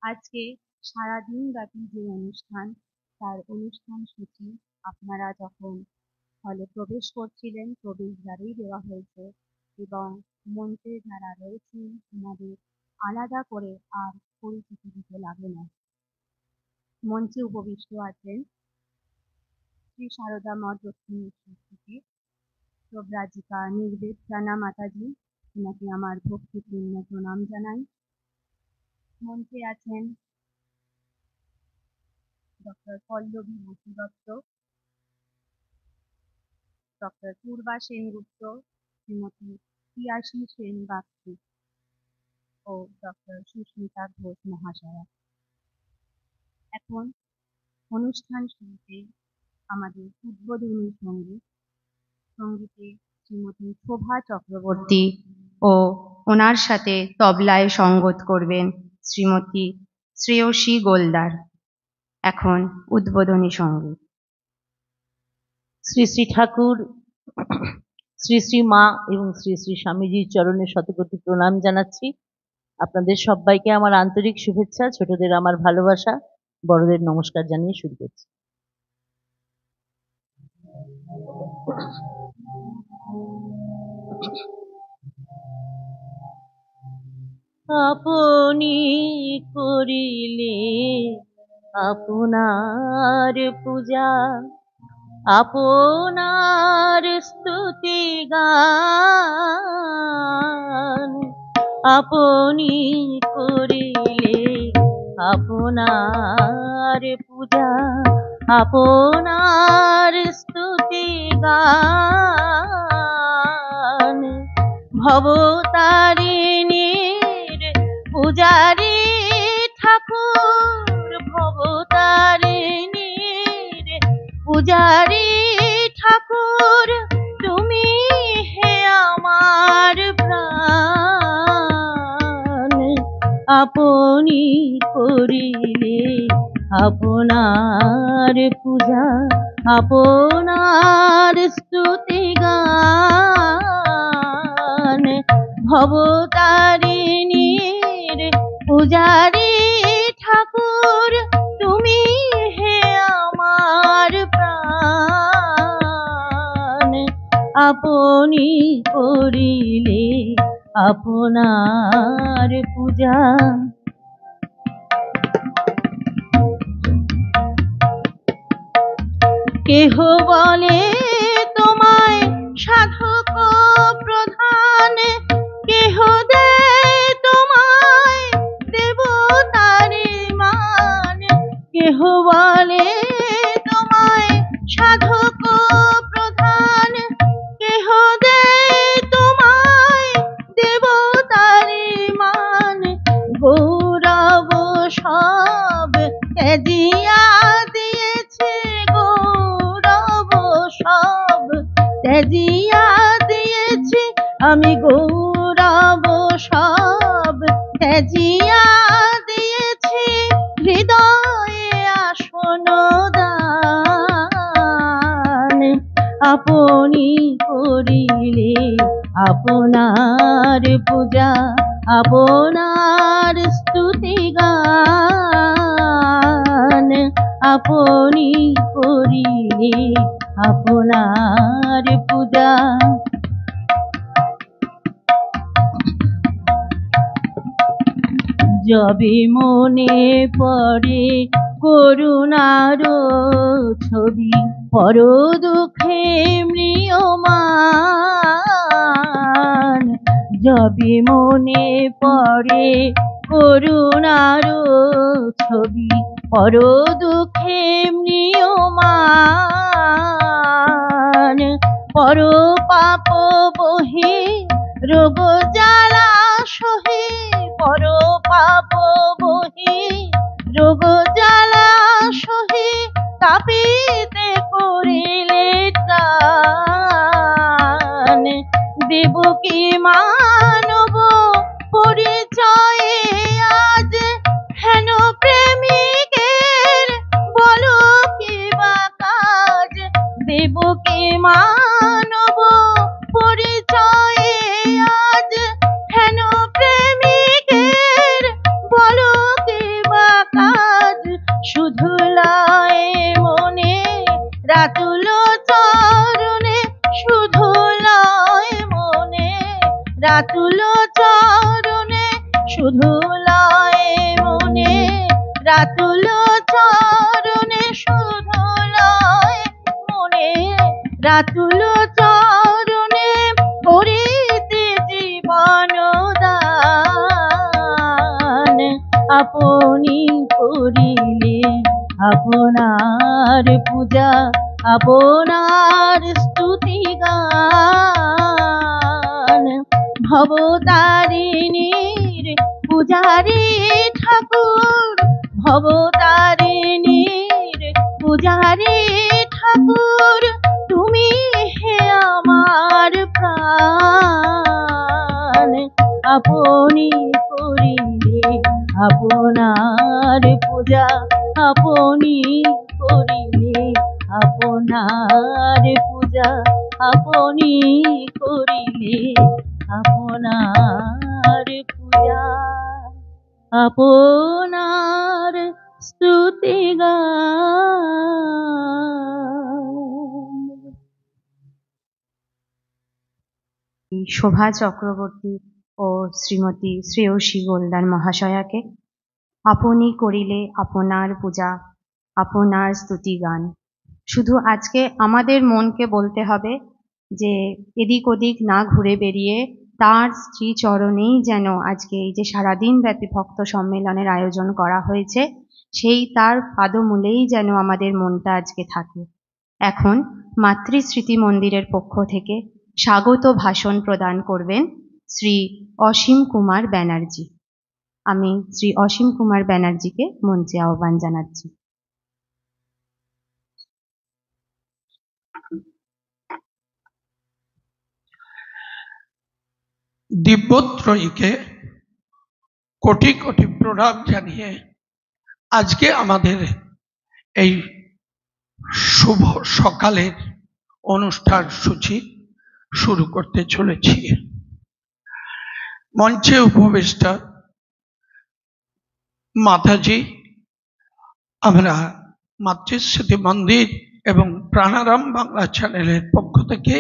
আজকে সারাদিন ব্যাপী যে অনুষ্ঠান, তার অনুষ্ঠান সূচি আপনারা যখন হলে প্রবেশ করছিলেন প্রবেশদ্বারেই দেওয়া হয়েছে এবং মঞ্চে যারা রয়েছেন ওনাদের আলাদা করে আর পরিচিতি দিতে লাগে না। মঞ্চে উপবিষ্ট আছেন শ্রী সারদা মঠ দক্ষিণেশ্বর থেকে প্রব্রাজিকা নির্বেদ মাতাজি, ওনাকে আমার ভক্তিপূর্ণ প্রণাম জানাই। মঞ্চে আছেন ডক্টর পল্লবী বসু দত্ত, ডক্টর পূর্বা সেনগুপ্ত, শ্রীমতী পিয়াসী সেন বাগচি ও ডক্টর সুস্মিতা ঘোষ মহাশয়া। এখন অনুষ্ঠান শুরুতে আমাদের উদ্বোধনী সঙ্গীতে শ্রীমতী শোভা চক্রবর্তী ও ওনার সাথে তবলায় সঙ্গত করবেন শ্রীমতী শ্রেয়সী গোলদার। এখন উদ্বোধনী সঙ্গীত। শ্রী শ্রী ঠাকুর, শ্রী শ্রী মা এবং শ্রী শ্রী স্বামীজির চরণে শতকোটি প্রণাম জানাচ্ছি। আপনাদের সবাইকে আমার আন্তরিক শুভেচ্ছা, ছোটদের আমার ভালোবাসা, বড়দের নমস্কার জানিয়ে শুরু করছি। আপনি করিলে আপনার পূজা, আপনার স্তুতি গান, আপনি করিলে আপনার পূজা, আপনার স্তুতি গান, ভবতারিণীর পূজারি ঠাকুর, ভবতারিণীর পূজারি ঠাকুর, তুমি হে আমার প্রাণ। আপনি করিলে আপনার পূজা, আপনার স্তুতি গান, ভবতারিণীর পূজারি ঠাকুর, তুমি হে আমার প্রাণ। আপনি করিলে আপনার পূজা। কেহ বলে তোমায় সাধক প্রধান, কেহ দেয় তোমায় দেবতারি মান, কেহ বলে তোমায় সাধক প্রধান, কেহ দেয় তোমায় দেবতারি মান। গৌরব সব ত্যাজিয়া দিয়েছে, গৌরব সব ত্যাজিয়া দিয়েছি, আমি গৌরব সব ত্যাজিয়া দিয়েছি, হৃদয়ে আসন দান। আপনি করিলে আপনার পূজা, আপনার স্তুতি গান, আপনি করিলে আপনার পূজা। যবে মনে পড়ে করুণার ছবি, পর দুঃখে ম্রিয়মান, যবে মনে পড়ে করুণার ছবি, পর দুঃখে ম্রিয়মান, পর পাপ বহি রোগ জ্বালা সহি, পর পাপ বহি রোগ জ্বালা সহি, তাপিতে করিলে ত্রাণ। দেবকী মানব পরিচয়ে আজ হেন প্রেমিকের বলো কি বা কাজ। দেবকী মানব পরিচয়ে আজ হেন প্রেমিকের বলো রাতুল চরণে শুধু লয় মনে, রাতুল চরণে শুধু লয় মনে, রাতুল চরণে করিতে জীবন দান। আপনি করিলে আপনার পূজা, আপনার স্তুতি গান। ভবতারিণীর পূজারী ঠাকুর, ভবতারিণীর পূজারী ঠাকুর, তুমি হে আমার প্রাণ। আপনি করিলে আপনার পূজা, আপনি করিলে আপনার পূজা, আপনি করিলে আপনার পূজা, আপনার স্তুতি গান। শোভা চক্রবর্তী ও শ্রীমতী শ্রেয়সী গোলদার মহাশয়াকে আপনি করিলে আপনার পূজা, আপনার স্তুতি গান। শুধু আজকে আমাদের মনকে বলতে হবে যে এদিক ওদিক না ঘুরে বেরিয়ে তার শ্রীচরণেই যেন আজকে এই যে সারাদিন ব্যাপী ভক্ত সম্মেলনের আয়োজন করা হয়েছে, সেই তার পাদমূলেই যেন আমাদের মনটা আজকে থাকে। এখন মাতৃস্মৃতি মন্দিরের পক্ষ থেকে স্বাগত ভাষণ প্রদান করবেন শ্রী অসীম কুমার ব্যানার্জি। আমি শ্রী অসীম কুমার ব্যানার্জিকে মঞ্চে আহ্বান জানাচ্ছি। দিব্যত্রয়ীকে কোটি কোটি প্রণাম জানিয়ে আজকে আমাদের এই শুভ সকালের অনুষ্ঠান সূচি শুরু করতে চলেছি। মঞ্চে উপবিষ্ট মাতাজি, আমরা মাতৃস্মৃতি মন্দির এবং প্রাণারাম বাংলা চ্যানেলের পক্ষ থেকে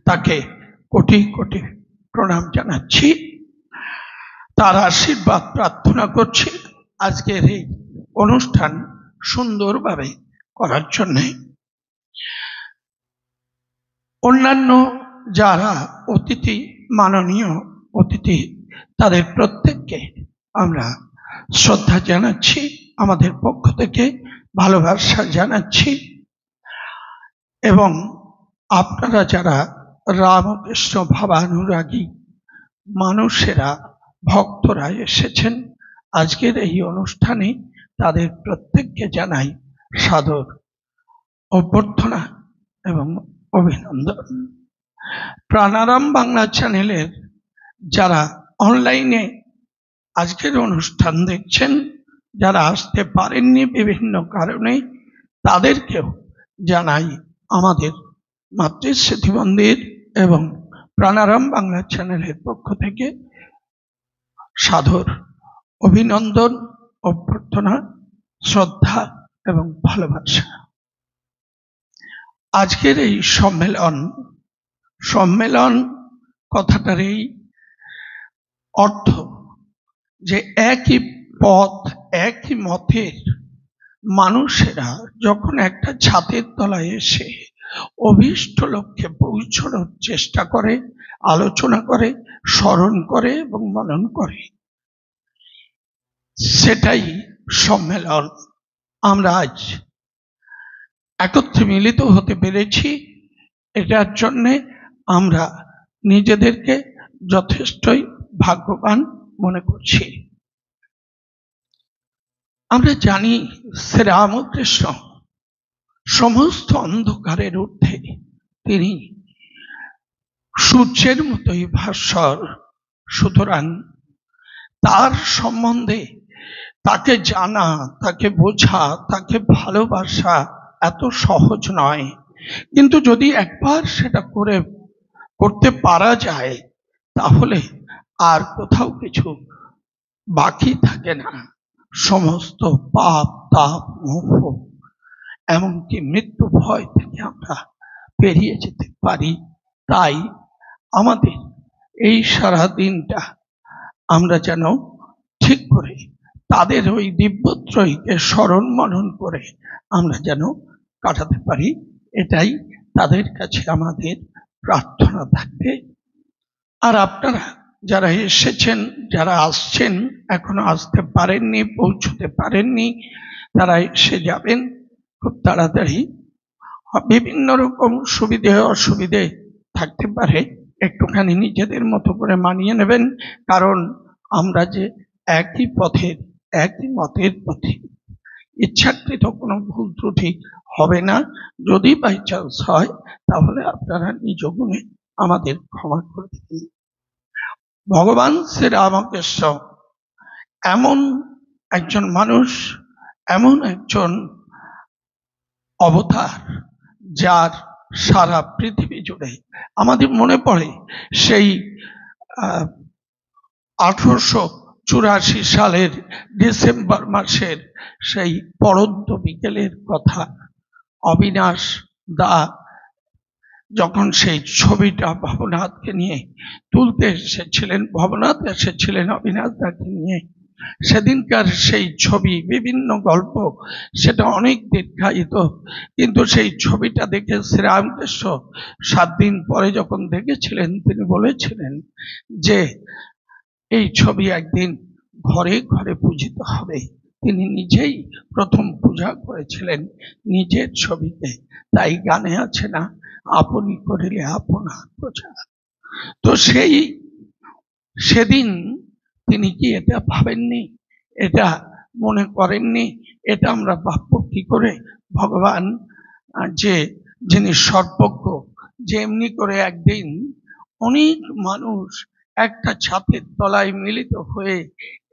তাকে কোটি কোটি প্রণাম জানাচ্ছি। তার আশীর্বাদ প্রার্থনা করছি আজকের এই অনুষ্ঠান সুন্দরভাবে করার জন্য। অন্যান্য যারা অতিথি, মাননীয় অতিথি, তাদের প্রত্যেককে আমরা শ্রদ্ধা জানাচ্ছি, আমাদের পক্ষ থেকে ভালোবাসা জানাচ্ছি। এবং আপনারা যারা রামকৃষ্ণ ভাবানুরাগী মানুষেরা, ভক্তরা এসেছেন আজকের এই অনুষ্ঠানে, তাদের প্রত্যেককে জানাই সাদর অভ্যর্থনা এবং অভিনন্দন। প্রাণারাম বাংলা চ্যানেলের যারা অনলাইনে আজকের অনুষ্ঠান দেখছেন, যারা আসতে পারেননি বিভিন্ন কারণে, তাদেরকেও জানাই আমাদের মাতৃস্মৃতি মন্দির এবং প্রাণারাম বাংলা চ্যানেলের পক্ষ থেকে সাদর অভিনন্দন, অভ্যর্থনা, শ্রদ্ধা এবং ভালোবাসা। আজকের এই সম্মেলন কথাটার এই অর্থ যে একই পথ, একই মতের মানুষেরা যখন একটা ছাদের তলায় এসে অভীষ্ট লক্ষ্যে পৌঁছানোর চেষ্টা করে, আলোচনা করে, স্মরণ করে এবং মনন করে, সেটাই সম্মেলন। আমরা আজ একত্রে মিলিত হতে পেরেছি, এটার জন্যে আমরা নিজেদেরকে যথেষ্টই ভাগ্যবান মনে করছি। আমরা জানি শ্রীরামকৃষ্ণ সমস্ত অন্ধকারের ঊর্ধ্বে, তিনি সূর্যের মতোই ভাস্বর। সুতরাং তার সম্বন্ধে তাকে জানা, তাকে বোঝা, তাকে ভালোবাসা এত সহজ নয়। কিন্তু যদি একবার সেটা করতে পারা যায়, তাহলে আর কোথাও কিছু বাকি থাকে না। সমস্ত পাপ, তাপ, মোহ, এমনকি মৃত্যু ভয় থেকে আমরা পেরিয়ে যেতে পারি। তাই আমাদের এই সারা দিনটা আমরা যেন ঠিক করে তাদের ওই দিব্যত্রয়ীকে স্মরণ মনন করে আমরা যেন কাটাতে পারি, এটাই তাদের কাছে আমাদের প্রার্থনা থাকবে। আর আপনারা যারা এসেছেন, যারা আসছেন, এখনো আসতে পারেননি, পৌঁছতে পারেননি, তারা এসে যাবেন খুব তাড়াতাড়ি। বিভিন্ন রকম সুবিধে অসুবিধে থাকতে পারে, একটুখানি নিজেদের মতো করে মানিয়ে নেবেন, কারণ আমরা যে একই পথের, একই মতের পথে। ইচ্ছাকৃত কোনো ভুল ত্রুটি হবে না, যদি বাই চান্স হয় তাহলে আপনারা নিজ গুণে আমাদের ক্ষমা করে দিন। ভগবান শ্রীরামকৃষ্ণ এমন একজন মানুষ, এমন একজন অবতার, যার সারা পৃথিবী জুড়ে আমাদের মনে পড়ে সেই 1884 সালের ডিসেম্বর মাসের সেই পড়ন্ত বিকেলের কথা। অবিনাশ দা যখন সেই ছবিটা ভবনাথকে নিয়ে তুলতে এসেছিলেন, ভবনাথ এসেছিলেন অবিনাশ দাকে নিয়ে, সেদিনকার সেই ছবি, বিভিন্ন গল্প, সেটা অনেক দীর্ঘায়িত, কিন্তু সেই ছবিটা দেখে শ্রীরামকৃষ্ণ 7 দিন পরে যখন দেখেছিলেন, তিনি বলেছিলেন যে এই ছবি একদিন ঘরে ঘরে পূজিত হবে। তিনি নিজেই প্রথম পূজা করেছিলেন নিজের ছবিতে। তাই গানে আছে না, আপনি করিলে আপনার পূজা। তো সেদিন তিনি কি এটা ভাবেননি, এটা মনে করেননি? এটা আমরা ভাবব কি করে? ভগবান যে যিনি সর্বজ্ঞ, যে এমনি করে একদিন অনেক মানুষ একটা ছাদের তলায় মিলিত হয়ে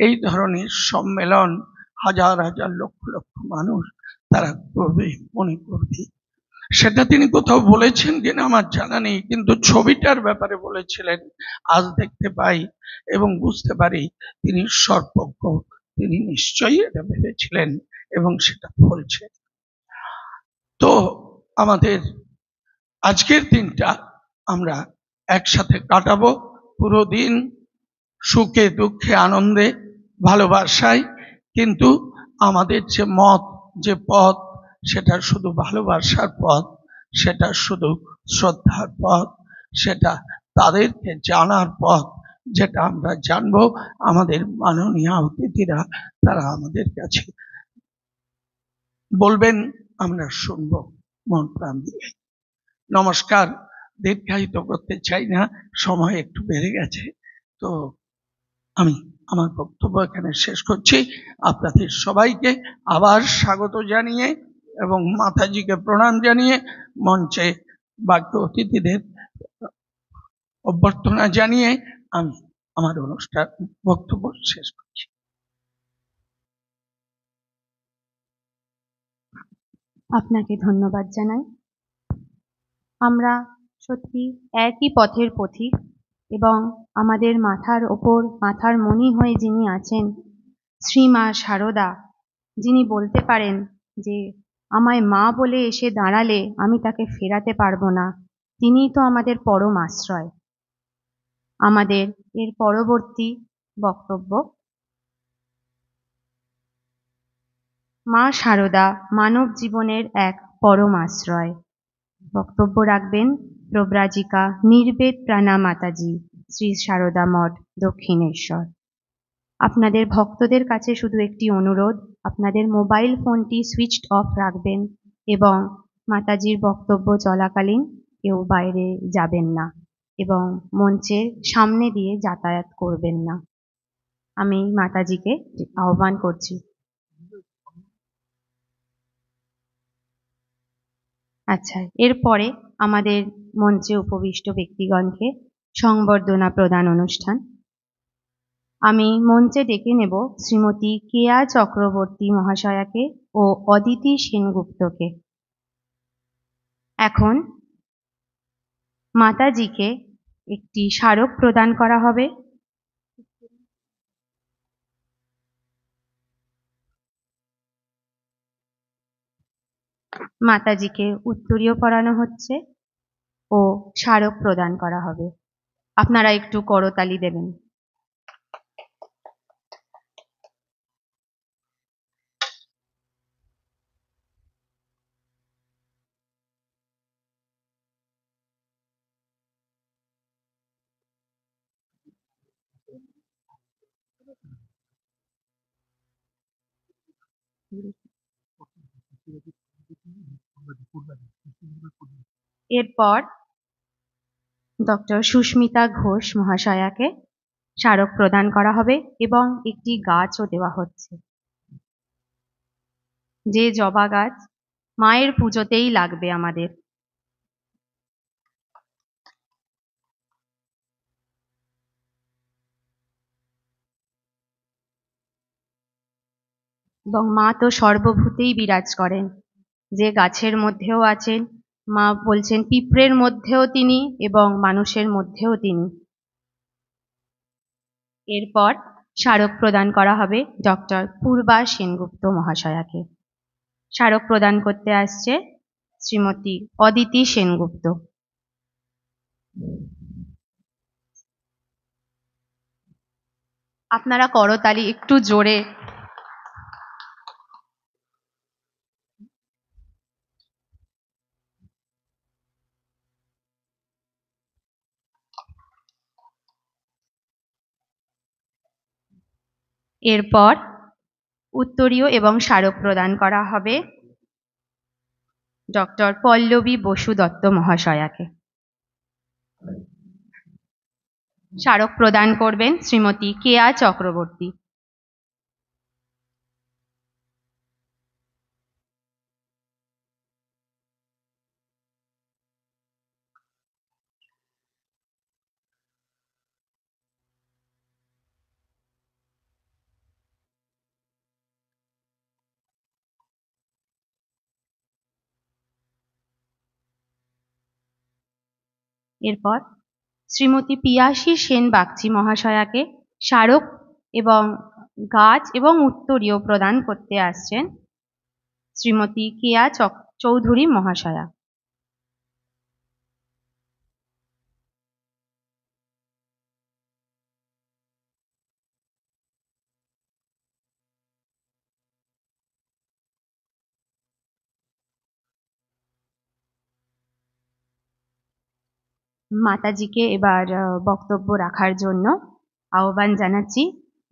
এই ধরনের সম্মেলন, হাজার হাজার লক্ষ লক্ষ মানুষ তারা করবে, মনে করবে, সেটা তিনি কোথাও বলেছেন কিনা আমার জানা নেই, কিন্তু ছবিটার ব্যাপারে বলেছিলেন। আজ দেখতে পাই এবং বুঝতে পারি তিনি সর্বজ্ঞ, তিনি নিশ্চয়ই এটা ভেবেছিলেন এবং সেটা ফলছে। তো আমাদের আজকের দিনটা আমরা একসাথে কাটাবো, পুরো দিন সুখে দুঃখে আনন্দে ভালোবাসায়, কিন্তু আমাদের যে মত, যে পথ, সেটা শুধু ভালোবাসার পথ, সেটা শুধু শ্রদ্ধার পথ, সেটা তাদেরকে জানার পথ, যেটা আমরা জানবো। আমাদের মাননীয় অতিথিরা তারা আমাদের কাছে বলবেন, আমরা শুনবো মন প্রাণ দিয়ে। নমস্কার, দীর্ঘায়িত করতে চাই না, সময় একটু বেড়ে গেছে, তো আমি আমার বক্তব্য এখানে শেষ করছি। আপনাদের সবাইকে আবার স্বাগত জানিয়ে এবং মাতাজিকে প্রণাম জানিয়ে, মঞ্চে বাকি অতিথিদের অভ্যর্থনা জানিয়ে আমি আমার অনুষ্ঠান বক্তব্য শেষ করছি। আপনাকে ধন্যবাদ জানাই। আমরা সত্যি একই পথের পথিক, এবং আমাদের মাথার ওপর মাথার মণি হয়ে যিনি আছেন, শ্রীমা সারদা, যিনি বলতে পারেন যে আমায় মা বলে এসে দাঁড়ালে আমি তাকে ফেরাতে পারবো না, তিনিই তো আমাদের পরম আশ্রয়। আমাদের এর পরবর্তী বক্তব্য, মা সারদা মানব জীবনের এক পরম আশ্রয়। বক্তব্য রাখবেন প্রব্রাজিকা নির্বেদ প্রাণা মাতাজি, শ্রী সারদা মঠ, দক্ষিণেশ্বর। আপনাদের ভক্তদের কাছে শুধু একটি অনুরোধ, আপনাদের মোবাইল ফোনটি সুইচড অফ রাখবেন এবং মাতাজির বক্তব্য চলাকালীন কেউ বাইরে যাবেন না এবং মঞ্চের সামনে দিয়ে যাতায়াত করবেন না। আমি মাতাজিকে আহ্বান করছি। আচ্ছা, এরপরে আমাদের মঞ্চে উপবিষ্ট ব্যক্তিগণকে সংবর্ধনা প্রদান অনুষ্ঠান। আমি মঞ্চে ডেকে নেব শ্রীমতী কেয়া চক্রবর্তী মহাশয়াকে ও অদিতি সেনগুপ্তকে। এখন মাতাজিকে একটি স্মারক প্রদান করা হবে। মাতাজিকে উত্তরীয় পরানো হচ্ছে ও স্মারক প্রদান করা হবে। আপনারা একটু করতালি দেবেন। এরপর ডক্টর সুস্মিতা ঘোষ মহাশয়াকে স্মারক প্রদান করা হবে এবং একটি গাছও দেওয়া হচ্ছে, যে জবা গাছ মায়ের পুজোতেই লাগবে আমাদের। এবং মা তো সর্বভূতেই বিরাজ করেন, যে গাছের মধ্যেও আছেন, মা বলছেন পিঁপড়ের মধ্যেও তিনি এবং মানুষের মধ্যেও তিনি। এরপর স্মারক প্রদান করা হবে ডক্টর পূর্বা সেনগুপ্ত মহাশয়াকে। স্মারক প্রদান করতে আসছে শ্রীমতী অদিতি সেনগুপ্ত। আপনারা করতালি একটু জোরে। এরপর উত্তরীয় এবং স্মারক প্রদান করা হবে ডক্টর পল্লবী বসু দত্ত মহাশয়াকে। স্মারক প্রদান করবেন শ্রীমতী কেয়া চক্রবর্তী। এরপর শ্রীমতী পিয়াসী সেন বাগচি মহাশয়াকে স্মারক এবং গাছ এবং উত্তরীয় প্রদান করতে আসছেন শ্রীমতী কেয়া চৌধুরী মহাশয়া। মাতাজিকে এবার বক্তব্য রাখার জন্য আহ্বান জানাচ্ছি।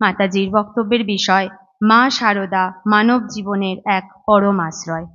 মাতাজির বক্তব্যের বিষয় মা শারদা মানব জীবনের এক পরম আশ্রয়।